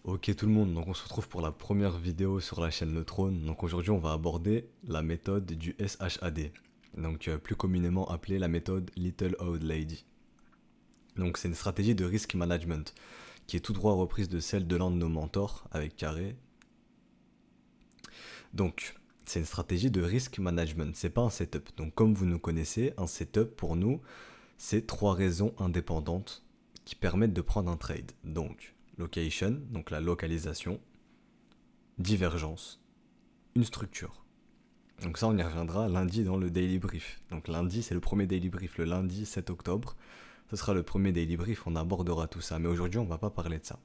Ok tout le monde, donc on se retrouve pour la première vidéo sur la chaîne Le Trône. Donc aujourd'hui on va aborder la méthode du SHAD, donc plus communément appelée la méthode Little Old Lady. Donc c'est une stratégie de risk management qui est tout droit reprise de celle de l'un de nos mentors avec Carré. Donc c'est une stratégie de risk management, c'est pas un setup. Donc comme vous nous connaissez, un setup pour nous c'est trois raisons indépendantes qui permettent de prendre un trade. Donc location, donc la localisation, divergence, une structure. Donc ça, on y reviendra lundi dans le Daily Brief. Donc lundi, c'est le premier Daily Brief, le lundi 7 octobre. Ce sera le premier Daily Brief, on abordera tout ça. Mais aujourd'hui, on ne va pas parler de ça.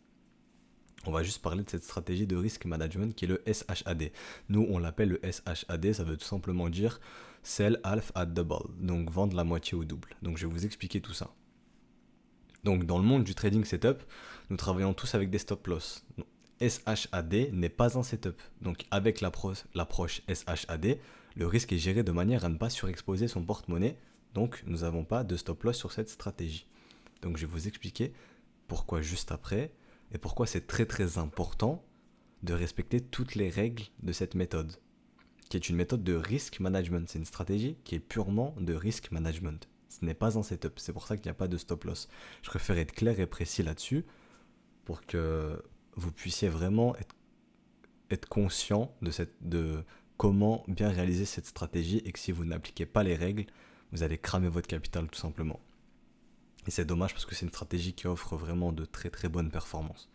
On va juste parler de cette stratégie de risk management qui est le SHAD. Nous, on l'appelle le SHAD, ça veut tout simplement dire Sell Half at Double, donc vendre la moitié au double. Donc je vais vous expliquer tout ça. Donc dans le monde du trading setup, nous travaillons tous avec des stop loss. SHAD n'est pas un setup. Donc avec l'approche SHAD, le risque est géré de manière à ne pas surexposer son porte-monnaie. Donc nous n'avons pas de stop loss sur cette stratégie. Donc je vais vous expliquer pourquoi juste après et pourquoi c'est très très important de respecter toutes les règles de cette méthode, qui est une méthode de risk management. C'est une stratégie qui est purement de risk management. Ce n'est pas un setup, c'est pour ça qu'il n'y a pas de stop loss. Je préfère être clair et précis là-dessus pour que vous puissiez vraiment être conscient de comment bien réaliser cette stratégie et que si vous n'appliquez pas les règles, vous allez cramer votre capital tout simplement. Et c'est dommage parce que c'est une stratégie qui offre vraiment de très très bonnes performances.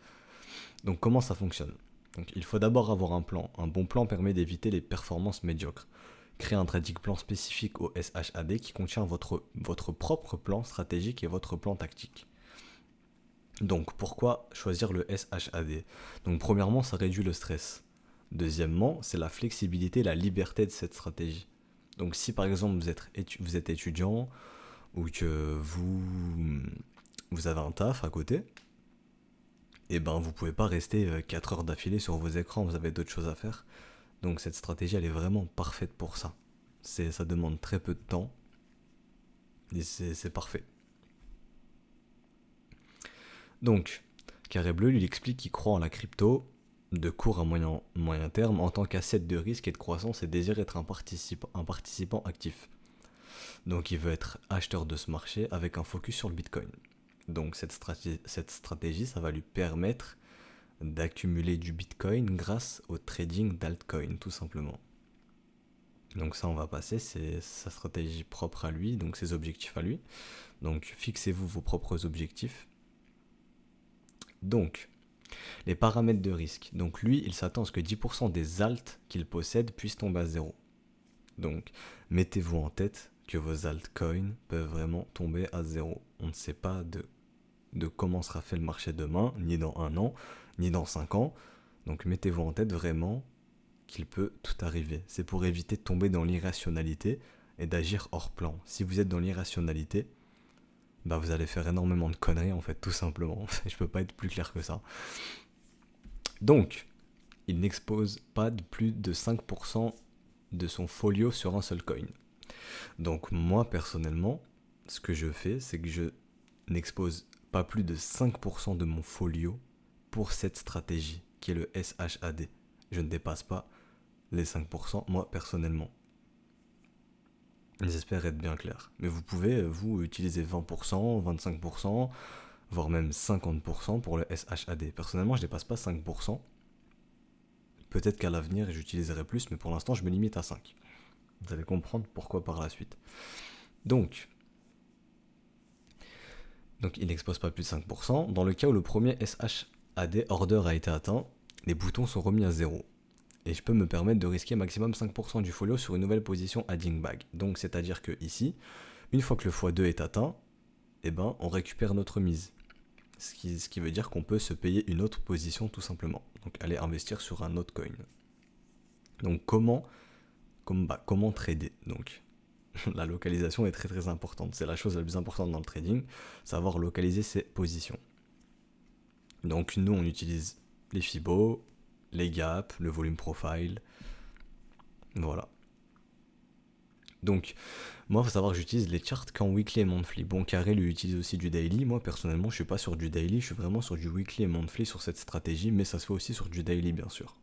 Donc comment ça fonctionne? Donc, il faut d'abord avoir un plan. Un bon plan permet d'éviter les performances médiocres. Créez un trading plan spécifique au SHAD qui contient votre propre plan stratégique et votre plan tactique. Donc pourquoi choisir le SHAD? Donc premièrement, ça réduit le stress. Deuxièmement, c'est la flexibilité et la liberté de cette stratégie. Donc si par exemple vous êtes étudiant ou que vous avez un taf à côté, et ben vous pouvez pas rester 4 heures d'affilée sur vos écrans, vous avez d'autres choses à faire. Donc cette stratégie elle est vraiment parfaite pour ça. Ça demande très peu de temps et c'est parfait. Donc, Carré Bleu lui explique qu'il croit en la crypto de court à moyen terme en tant qu'asset de risque et de croissance et désire être un participant actif. Donc il veut être acheteur de ce marché avec un focus sur le Bitcoin. Donc cette stratégie, ça va lui permettre d'accumuler du Bitcoin grâce au trading d'altcoin, tout simplement. Donc ça, on va passer, c'est sa stratégie propre à lui, donc ses objectifs à lui. Donc fixez-vous vos propres objectifs. Donc, les paramètres de risque. Donc lui, il s'attend à ce que 10% des alts qu'il possède puissent tomber à zéro. Donc, mettez-vous en tête que vos altcoins peuvent vraiment tomber à zéro. On ne sait pas de comment sera fait le marché demain, ni dans un an, ni dans 5 ans. Donc mettez-vous en tête vraiment qu'il peut tout arriver. C'est pour éviter de tomber dans l'irrationalité et d'agir hors plan. Si vous êtes dans l'irrationalité, bah vous allez faire énormément de conneries en fait, tout simplement. Je peux pas être plus clair que ça. Donc, il n'expose pas de plus de 5% de son folio sur un seul coin. Donc moi personnellement, ce que je fais, c'est que je n'expose pas plus de 5% de mon folio pour cette stratégie, qui est le SHAD. Je ne dépasse pas les 5%, moi personnellement. J'espère être bien clair. Mais vous pouvez, vous, utiliser 20%, 25%, voire même 50% pour le SHAD. Personnellement, je ne dépasse pas 5%. Peut-être qu'à l'avenir, j'utiliserai plus, mais pour l'instant, je me limite à 5. Vous allez comprendre pourquoi par la suite. Donc il n'expose pas plus de 5%. Dans le cas où le premier SHAD order a été atteint, les boutons sont remis à 0. Et je peux me permettre de risquer maximum 5% du folio sur une nouvelle position adding bag. Donc c'est-à-dire que ici, une fois que le x2 est atteint, eh ben, on récupère notre mise. Ce qui veut dire qu'on peut se payer une autre position tout simplement. Donc aller investir sur un autre coin. Donc comment trader? Donc la localisation est très très importante. C'est la chose la plus importante dans le trading, savoir localiser ses positions. Donc nous on utilise les Fibo, les gaps, le volume profile. Voilà. Donc, moi, il faut savoir que j'utilise les charts qu'en weekly et monthly. Bon, Carré lui utilise aussi du daily. Moi, personnellement, je suis pas sur du daily, je suis vraiment sur du weekly et monthly sur cette stratégie, mais ça se fait aussi sur du daily, bien sûr.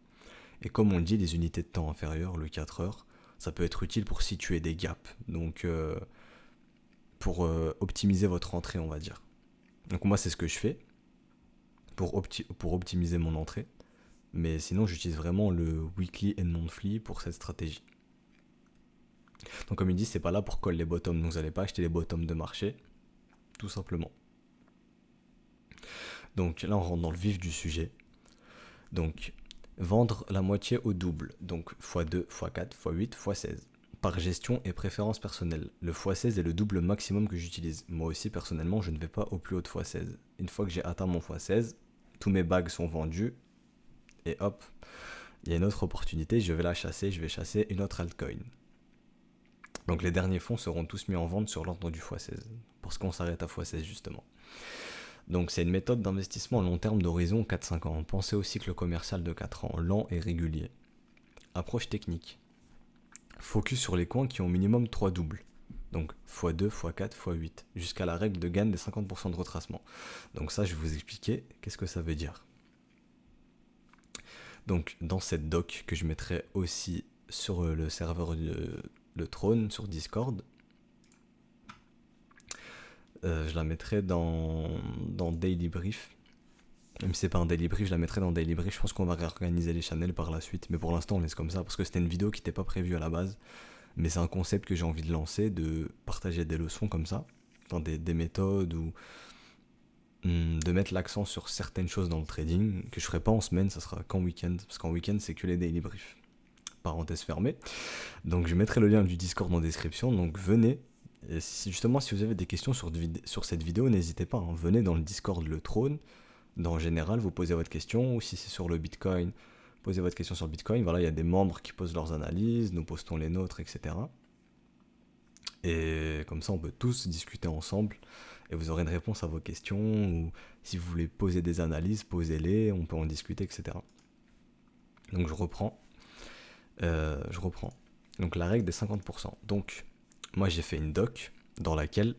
Et comme on dit, les unités de temps inférieures, le 4 heures, ça peut être utile pour situer des gaps. Donc, pour optimiser votre entrée, on va dire. Donc, moi, c'est ce que je fais pour optimiser mon entrée. Mais sinon, j'utilise vraiment le weekly et monthly pour cette stratégie. Donc comme il dit, c'est pas là pour coller les bottoms, donc vous n'allez pas acheter les bottoms de marché, tout simplement. Donc là on rentre dans le vif du sujet. Donc vendre la moitié au double, donc x2, x4, x8, x16. Par gestion et préférence personnelle. Le x16 est le double maximum que j'utilise. Moi aussi personnellement je ne vais pas au plus haut de x16. Une fois que j'ai atteint mon x16, tous mes bags sont vendus. Et hop, il y a une autre opportunité, je vais la chasser, je vais chasser une autre altcoin. Donc les derniers fonds seront tous mis en vente sur l'ordre du x16, parce qu'on s'arrête à x16 justement. Donc c'est une méthode d'investissement à long terme d'horizon 4-5 ans. Pensez au cycle commercial de 4 ans, lent et régulier. Approche technique. Focus sur les coins qui ont au minimum 3 doubles. Donc x2, x4, x8, jusqu'à la règle de gain des 50% de retracement. Donc ça je vais vous expliquer qu'est-ce que ça veut dire. Donc dans cette doc que je mettrai aussi sur le serveur le trône sur Discord, je la mettrai dans Daily Brief. Même si c'est pas un Daily Brief, je la mettrai dans Daily Brief. Je pense qu'on va réorganiser les channels par la suite, mais pour l'instant on laisse comme ça parce que c'était une vidéo qui n'était pas prévue à la base, mais c'est un concept que j'ai envie de lancer, de partager des leçons comme ça, enfin des méthodes ou de mettre l'accent sur certaines choses dans le trading que je ferai pas en semaine, ça sera qu'en week-end, parce qu'en week-end c'est que les Daily Briefs. Parenthèse fermée. Donc je mettrai le lien du Discord en description, donc venez. Et si vous avez des questions sur cette vidéo, n'hésitez pas, hein. Venez dans le Discord le trône. En général, vous posez votre question, ou si c'est sur le Bitcoin, posez votre question sur le Bitcoin. Voilà, il y a des membres qui posent leurs analyses, nous postons les nôtres, etc. Et comme ça, on peut tous discuter ensemble, et vous aurez une réponse à vos questions, ou si vous voulez poser des analyses, posez-les, on peut en discuter, etc. Donc je reprends. Donc la règle des 50%. Donc moi j'ai fait une doc dans laquelle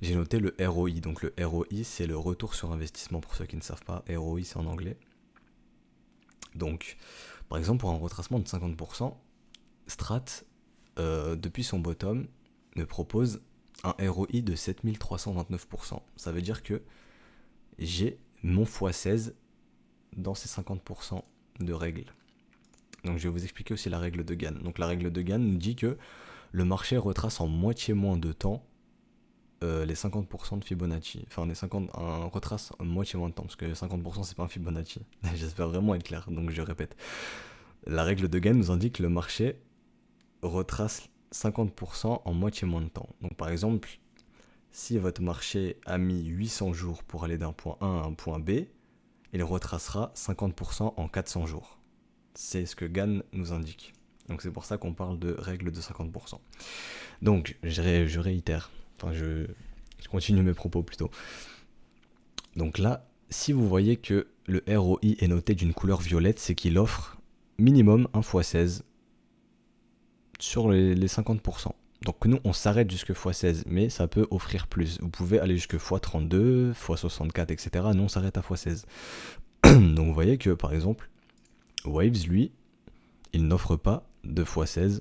j'ai noté le ROI. Donc le ROI c'est le retour sur investissement pour ceux qui ne savent pas. ROI c'est en anglais. Donc par exemple pour un retracement de 50%, Strat depuis son bottom me propose un ROI de 7329%. Ça veut dire que j'ai mon x16 dans ces 50% de règles. Donc je vais vous expliquer aussi la règle de Gann. Donc la règle de Gann nous dit que le marché retrace en moitié moins de temps les 50% de Fibonacci. Enfin retrace en moitié moins de temps, parce que 50% c'est pas un Fibonacci. J'espère vraiment être clair, donc je répète. La règle de Gann nous indique que le marché retrace 50% en moitié moins de temps. Donc par exemple, si votre marché a mis 800 jours pour aller d'un point A à un point B, il retracera 50% en 400 jours. C'est ce que Gann nous indique. Donc c'est pour ça qu'on parle de règle de 50%. Donc je réitère, enfin je continue mes propos plutôt. Donc là, si vous voyez que le ROI est noté d'une couleur violette, c'est qu'il offre minimum un x16 sur les 50%. Donc nous on s'arrête jusque x16, mais ça peut offrir plus. Vous pouvez aller jusque x32, x64, etc. Nous on s'arrête à x16. Donc vous voyez que par exemple, Waves, lui, il n'offre pas de x16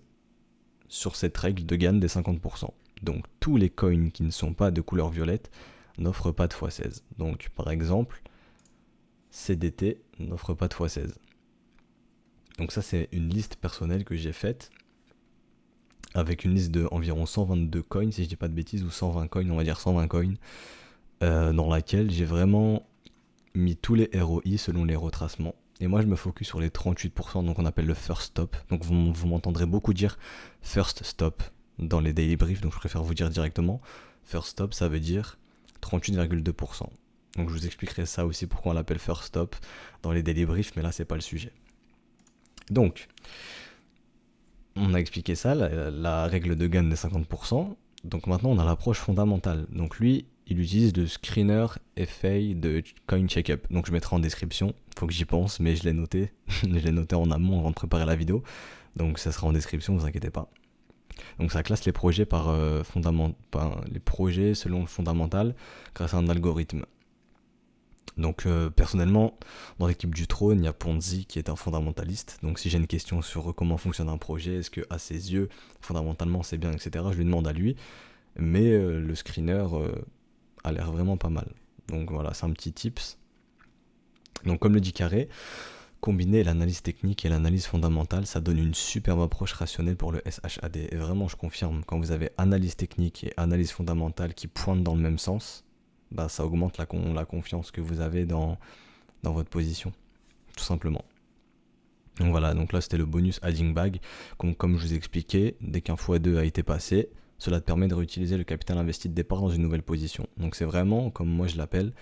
sur cette règle de Gann des 50%. Donc tous les coins qui ne sont pas de couleur violette n'offrent pas de x16. Donc par exemple, CDT n'offre pas de x16. Donc ça c'est une liste personnelle que j'ai faite avec une liste de environ 122 coins, si je dis pas de bêtises, ou 120 coins, on va dire 120 coins, dans laquelle j'ai vraiment mis tous les ROI selon les retracements. Et moi je me focus sur les 38%, donc on appelle le first stop. Donc vous m'entendrez beaucoup dire first stop dans les daily briefs, donc je préfère vous dire directement. First stop ça veut dire 38,2%. Donc je vous expliquerai ça aussi pourquoi on l'appelle first stop dans les daily briefs, mais là c'est pas le sujet. Donc on a expliqué ça, la règle de Gann des 50%. Donc maintenant on a l'approche fondamentale. Donc lui il utilise le screener FA de CoinCheckup. Donc je mettrai en description, faut que j'y pense, mais je l'ai noté. Je l'ai noté en amont avant de préparer la vidéo. Donc ça sera en description, vous inquiétez pas. Donc ça classe les projets les projets selon le fondamental grâce à un algorithme. Donc personnellement, dans l'équipe du trône, il y a Ponzi qui est un fondamentaliste. Donc si j'ai une question sur comment fonctionne un projet, est-ce que à ses yeux, fondamentalement c'est bien, etc., je lui demande à lui. Mais le screener a l'air vraiment pas mal. Donc voilà, c'est un petit tips. Donc comme le dit Carré, combiner l'analyse technique et l'analyse fondamentale, ça donne une superbe approche rationnelle pour le SHAD. Et vraiment, je confirme, quand vous avez analyse technique et analyse fondamentale qui pointent dans le même sens, bah, ça augmente la confiance que vous avez dans votre position, tout simplement. Donc voilà, donc là c'était le bonus adding bag. Comme je vous ai expliqué, dès qu'un x2 a été passé, cela te permet de réutiliser le capital investi de départ dans une nouvelle position. Donc c'est vraiment, comme moi je l'appelle,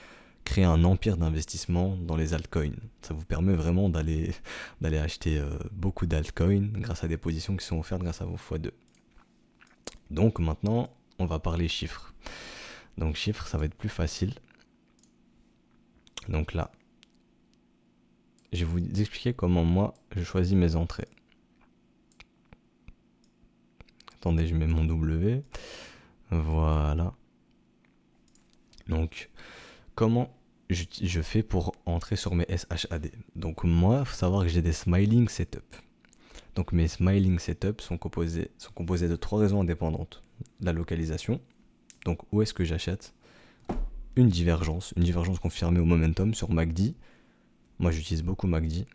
créer un empire d'investissement dans les altcoins. Ça vous permet vraiment d'aller acheter beaucoup d'altcoins grâce à des positions qui sont offertes grâce à vos x2. Donc maintenant, on va parler chiffres. Donc chiffres, ça va être plus facile. Donc là, je vais vous expliquer comment moi, je choisis mes entrées. Attendez, je mets mon W. Voilà. Donc, comment je fais pour entrer sur mes SHAD? Donc moi, il faut savoir que j'ai des smiling setup. Donc mes smiling setup sont composés de 3 raisons indépendantes. La localisation, donc où est-ce que j'achète, une divergence confirmée au momentum sur MACD. Moi j'utilise beaucoup MACD.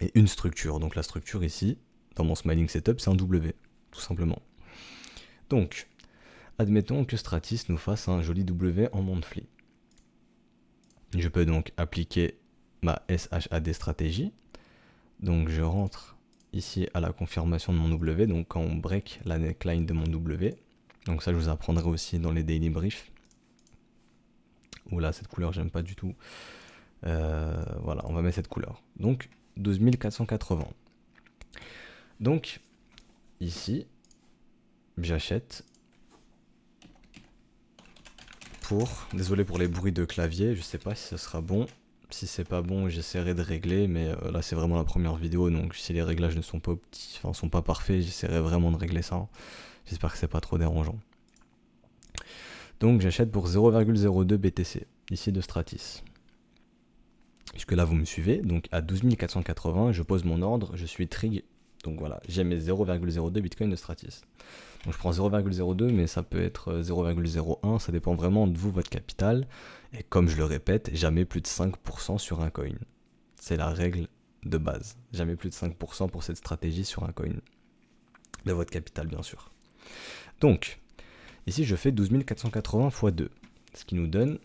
Et une structure. Donc la structure ici, dans mon smiling setup, c'est un W, tout simplement. Donc, admettons que Stratis nous fasse un joli W en monthly. Je peux donc appliquer ma SHAD stratégie. Donc je rentre ici à la confirmation de mon W, donc quand on break la neckline de mon W. Donc ça je vous apprendrai aussi dans les daily briefs. Oula, cette couleur j'aime pas du tout. Voilà, on va mettre cette couleur. Donc 12 480. Donc ici, j'achète désolé pour les bruits de clavier, je sais pas si ce sera bon. Si c'est pas bon, j'essaierai de régler, mais là c'est vraiment la première vidéo, donc si les réglages ne sont pas sont pas parfaits, j'essaierai vraiment de régler ça. J'espère que c'est pas trop dérangeant. Donc j'achète pour 0,02 BTC, ici de Stratis. Jusque là vous me suivez, donc à 12 480, je pose mon ordre, je suis trig. Donc voilà, j'ai mes 0,02 Bitcoin de Stratis. Donc je prends 0,02, mais ça peut être 0,01, ça dépend vraiment de vous, votre capital. Et comme je le répète, jamais plus de 5% sur un coin. C'est la règle de base. Jamais plus de 5% pour cette stratégie sur un coin. De votre capital, bien sûr. Donc, ici je fais 12 480 x 2, ce qui nous donne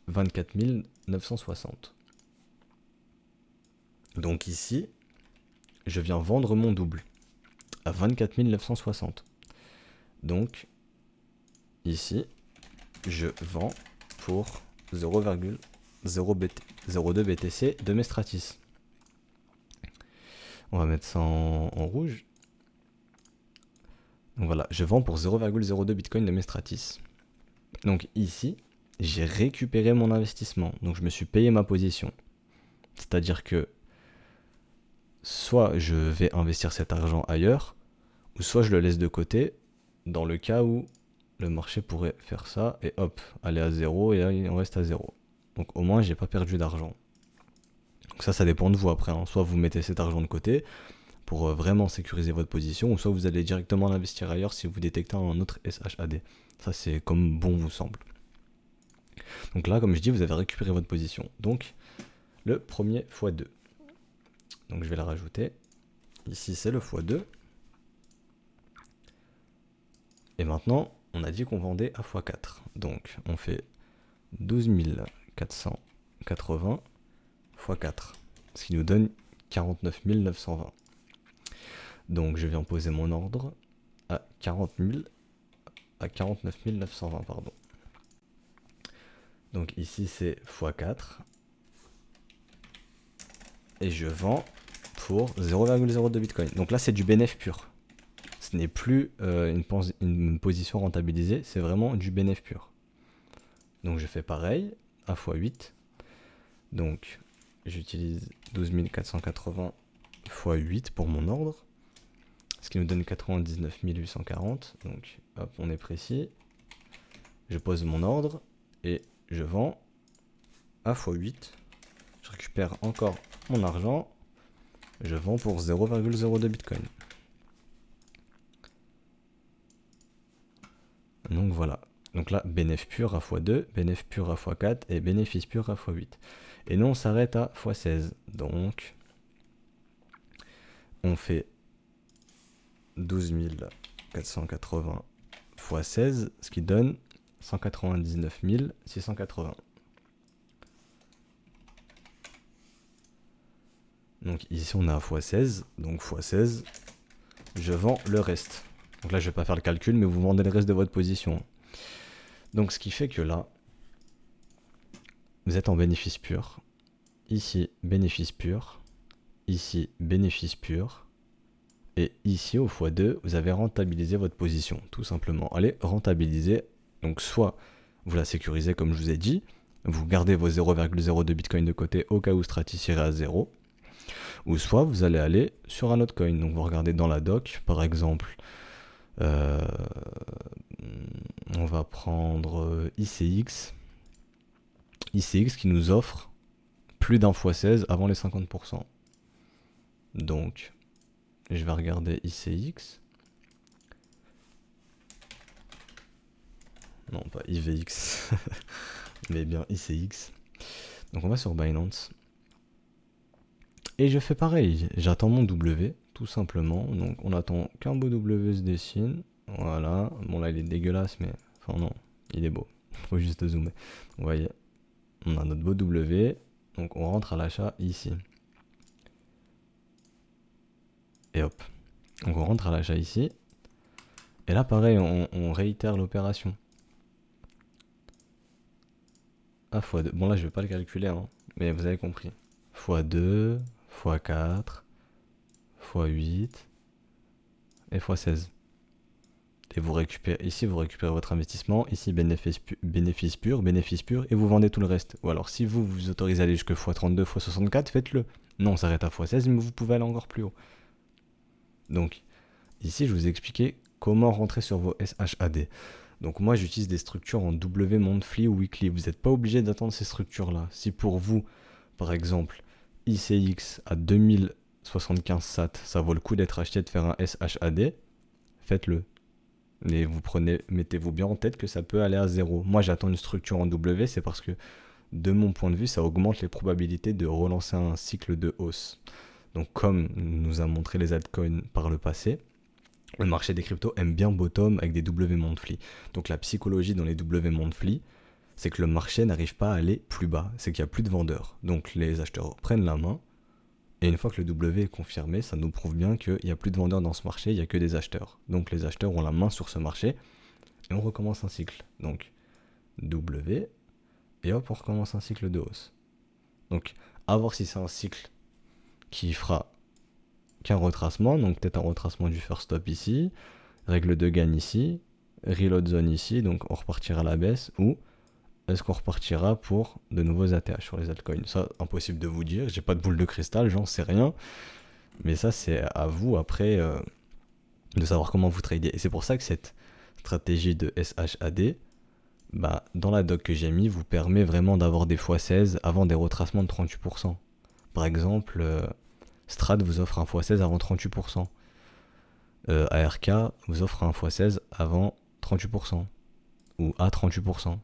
24 960. Donc ici, je viens vendre mon double à 24 960. Donc, ici, je vends pour 0,02 BTC de mes Stratis. On va mettre ça en rouge. Donc voilà, je vends pour 0,02 Bitcoin de mes Stratis. Donc ici, j'ai récupéré mon investissement. Donc je me suis payé ma position. C'est-à-dire que soit je vais investir cet argent ailleurs, ou soit je le laisse de côté dans le cas où le marché pourrait faire ça et hop, aller à 0 et on reste à 0. Donc au moins j'ai pas perdu d'argent. Donc ça dépend de vous après, hein. Soit vous mettez cet argent de côté pour vraiment sécuriser votre position, ou soit vous allez directement l'investir ailleurs si vous détectez un autre SHAD. Ça c'est comme bon vous semble. Donc là, comme je dis, vous avez récupéré votre position. Donc le premier x2. Donc je vais la rajouter. Ici c'est le x2. Et maintenant, on a dit qu'on vendait à x4. Donc on fait 12 480 x 4. Ce qui nous donne 49 920. Donc je viens poser mon ordre à 49 920, pardon. Donc ici c'est x4. Et je vends pour 0,02 Bitcoin. Donc là c'est du bénéfice pur. Ce n'est plus une position rentabilisée, c'est vraiment du bénéfice pur. Donc je fais pareil, à x8. Donc j'utilise 12 480 x 8 pour mon ordre. ce qui nous donne 99 840. Donc hop, on est précis. Je pose mon ordre et je vends à x8. Je récupère encore mon argent. Je vends pour 0,02 Bitcoin. Donc voilà. Donc là, bénéfice pur à x2, bénéfice pur à x4 et bénéfice pur à x8. Et nous, on s'arrête à x16. Donc, on fait 12 480 x 16, ce qui donne 199 680. Donc ici, on est à x16. Donc x16, je vends le reste. Donc là, je ne vais pas faire le calcul, mais vous vendez le reste de votre position. Donc ce qui fait que là, vous êtes en bénéfice pur. Ici, bénéfice pur. Ici, bénéfice pur. Et ici, au x2, vous avez rentabilisé votre position, tout simplement. Allez, rentabiliser. Donc soit vous la sécurisez comme je vous ai dit, vous gardez vos 0,02 Bitcoin de côté au cas où Stratis irait à 0. Ou soit vous allez aller sur un autre coin. Donc vous regardez dans la doc, par exemple, on va prendre ICX. ICX qui nous offre plus d'un x16 avant les 50%. Donc, je vais regarder ICX. Non, pas IVX, mais bien ICX. Donc on va sur Binance. Et je fais pareil, j'attends mon W, tout simplement. Donc on attend qu'un beau W se dessine. Voilà, bon là il est dégueulasse, mais enfin non, il est beau. Faut juste zoomer. Vous voyez, on a notre beau W, donc on rentre à l'achat ici. Et hop, donc on rentre à l'achat ici. Et là pareil, on réitère l'opération. Ah, x2. Bon là je vais pas le calculer, hein, mais vous avez compris. x2, x4, x8 et x16. Et vous récupérez, ici vous récupérez votre investissement, ici bénéfice pur, et vous vendez tout le reste. Ou alors si vous autorisez à aller jusque x32, x64, faites-le. Non, on s'arrête à x16, mais vous pouvez aller encore plus haut. Donc, ici je vous ai expliqué comment rentrer sur vos SHAD. Donc moi j'utilise des structures en W monthly ou weekly. Vous n'êtes pas obligé d'attendre ces structures-là. Si pour vous, par exemple, ICX à 2075 SAT, ça vaut le coup d'être acheté, de faire un SHAD, faites-le. Mais mettez-vous bien en tête que ça peut aller à 0. Moi j'attends une structure en W, c'est parce que de mon point de vue, ça augmente les probabilités de relancer un cycle de hausse. Donc comme nous a montré les altcoins par le passé, le marché des cryptos aime bien bottom avec des W monthly. Donc la psychologie dans les W monthly, c'est que le marché n'arrive pas à aller plus bas, c'est qu'il n'y a plus de vendeurs. Donc les acheteurs prennent la main, et une fois que le W est confirmé, ça nous prouve bien qu'il n'y a plus de vendeurs dans ce marché, il n'y a que des acheteurs. Donc les acheteurs ont la main sur ce marché, et on recommence un cycle. Donc W, et hop, on recommence un cycle de hausse. Donc à voir si c'est un cycle qui fera qu'un retracement, donc peut-être un retracement du first stop ici, règle de gain ici, reload zone ici, donc on repartira à la baisse, ou est-ce qu'on repartira pour de nouveaux ATH sur les altcoins? Ça, impossible de vous dire, j'ai pas de boule de cristal, j'en sais rien, mais ça c'est à vous après de savoir comment vous tradez. Et c'est pour ça que cette stratégie de SHAD, bah, dans la doc que j'ai mis, vous permet vraiment d'avoir des x16 avant des retracements de 38%. Par exemple, Strat vous offre un x16 avant 38%. ARK vous offre un x16 avant 38%. Ou à 38%.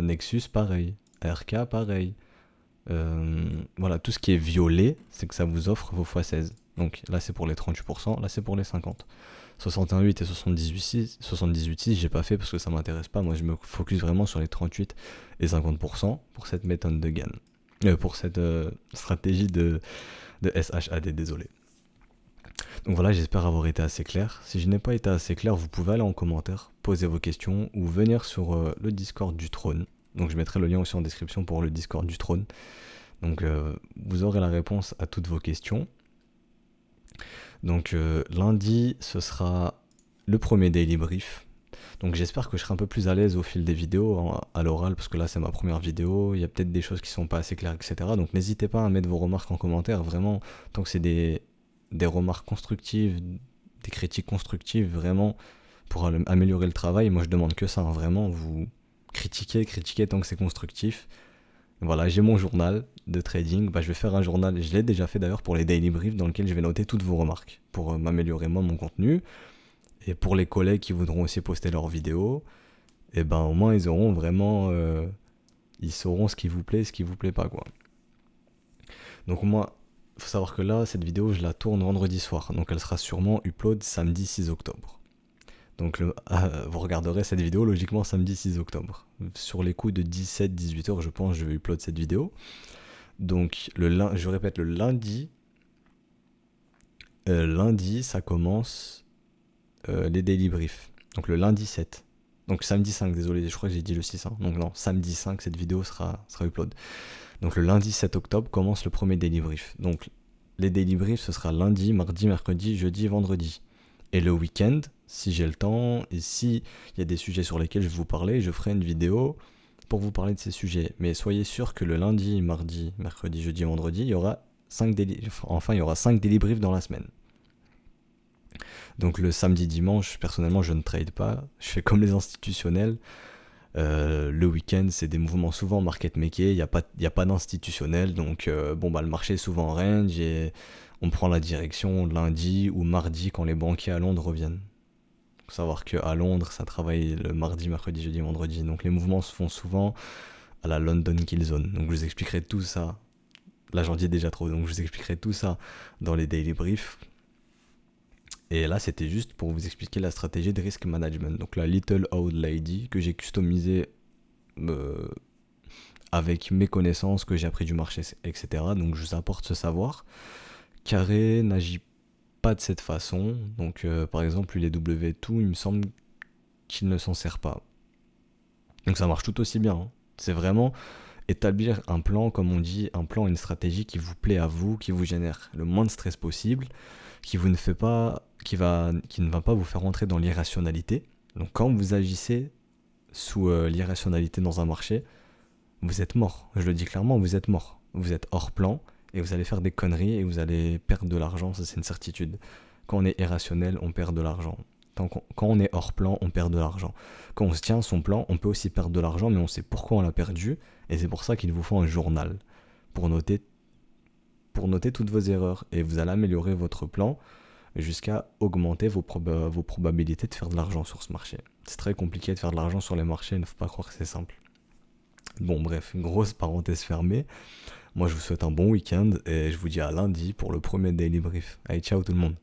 Nexus, pareil. ARK, pareil. Voilà, tout ce qui est violet, c'est que ça vous offre vos x16. Donc là, c'est pour les 38%, là, c'est pour les 50%. 61.8 et 78.6, j'ai pas fait parce que ça m'intéresse pas. Moi, je me focus vraiment sur les 38 et 50% pour cette méthode de gain. Pour cette stratégie de SHAD, désolé. Donc voilà, j'espère avoir été assez clair. Si je n'ai pas été assez clair, vous pouvez aller en commentaire, poser vos questions ou venir sur le Discord du Trône. Donc je mettrai le lien aussi en description pour le Discord du Trône. Donc vous aurez la réponse à toutes vos questions. Donc lundi, ce sera le premier daily brief. Donc j'espère que je serai un peu plus à l'aise au fil des vidéos, à l'oral, parce que là c'est ma première vidéo, il y a peut-être des choses qui sont pas assez claires, etc. Donc n'hésitez pas à mettre vos remarques en commentaire, vraiment, tant que c'est des remarques constructives, des critiques constructives vraiment pour améliorer le travail. Moi je demande que ça, hein, vraiment, vous critiquez tant que c'est constructif. Voilà, j'ai mon journal de trading. Je vais faire un journal, je l'ai déjà fait d'ailleurs pour les daily briefs, dans lequel je vais noter toutes vos remarques pour m'améliorer moi mon contenu. Et pour les collègues qui voudront aussi poster leurs vidéos, et au moins ils auront vraiment, ils sauront ce qui vous plaît et ce qui vous plaît pas, quoi. Donc moi, il faut savoir que là, cette vidéo, je la tourne vendredi soir, donc elle sera sûrement upload samedi 6 octobre. Donc vous regarderez cette vidéo logiquement samedi 6 octobre. Sur les coups de 17-18 heures, je pense, je vais upload cette vidéo. Donc je répète, le lundi, ça commence les daily briefs. Donc le lundi 7. Donc samedi 5, désolé, je crois que j'ai dit le 6. Hein. Donc non, samedi 5, cette vidéo sera upload. Donc le lundi 7 octobre commence le premier daily brief. Donc les daily briefs, ce sera lundi, mardi, mercredi, jeudi, vendredi. Et le week-end, si j'ai le temps, et si il y a des sujets sur lesquels je vais vous parler, je ferai une vidéo pour vous parler de ces sujets. Mais soyez sûr que le lundi, mardi, mercredi, jeudi, vendredi, il y aura 5 daily briefs dans la semaine. Donc le samedi, dimanche, personnellement, je ne trade pas. Je fais comme les institutionnels. Le week-end, c'est des mouvements souvent market maker. Il n'y a pas d'institutionnel. Donc le marché est souvent en range et on prend la direction lundi ou mardi quand les banquiers à Londres reviennent. Il faut savoir qu'à Londres, ça travaille le mardi, mercredi, jeudi, vendredi. Donc les mouvements se font souvent à la London Kill Zone. Donc je vous expliquerai tout ça. Là, j'en dis déjà trop. Donc je vous expliquerai tout ça dans les daily briefs. Et là, c'était juste pour vous expliquer la stratégie de risk management. Donc la Little Old Lady que j'ai customisée avec mes connaissances que j'ai appris du marché, etc. Donc je vous apporte ce savoir. Carré n'agit pas de cette façon. Donc par exemple, les W2, il me semble qu'il ne s'en sert pas. Donc ça marche tout aussi bien. Hein. C'est vraiment établir un plan, comme on dit, un plan, une stratégie qui vous plaît à vous, qui vous génère le moins de stress possible, qui ne va pas vous faire entrer dans l'irrationalité. Donc quand vous agissez sous l'irrationalité dans un marché, vous êtes mort. Je le dis clairement, vous êtes mort. Vous êtes hors plan et vous allez faire des conneries et vous allez perdre de l'argent, ça c'est une certitude. Quand on est irrationnel, on perd de l'argent. Quand on est hors plan, on perd de l'argent. Quand on se tient à son plan, on peut aussi perdre de l'argent, mais on sait pourquoi on l'a perdu, et c'est pour ça qu'il vous faut un journal, pour noter toutes vos erreurs, et vous allez améliorer votre plan jusqu'à augmenter vos probabilités de faire de l'argent sur ce marché. C'est très compliqué de faire de l'argent sur les marchés, il ne faut pas croire que c'est simple. Bon bref, une grosse parenthèse fermée. Moi je vous souhaite un bon week-end, et je vous dis à lundi pour le premier Daily Brief. Allez, ciao tout le monde.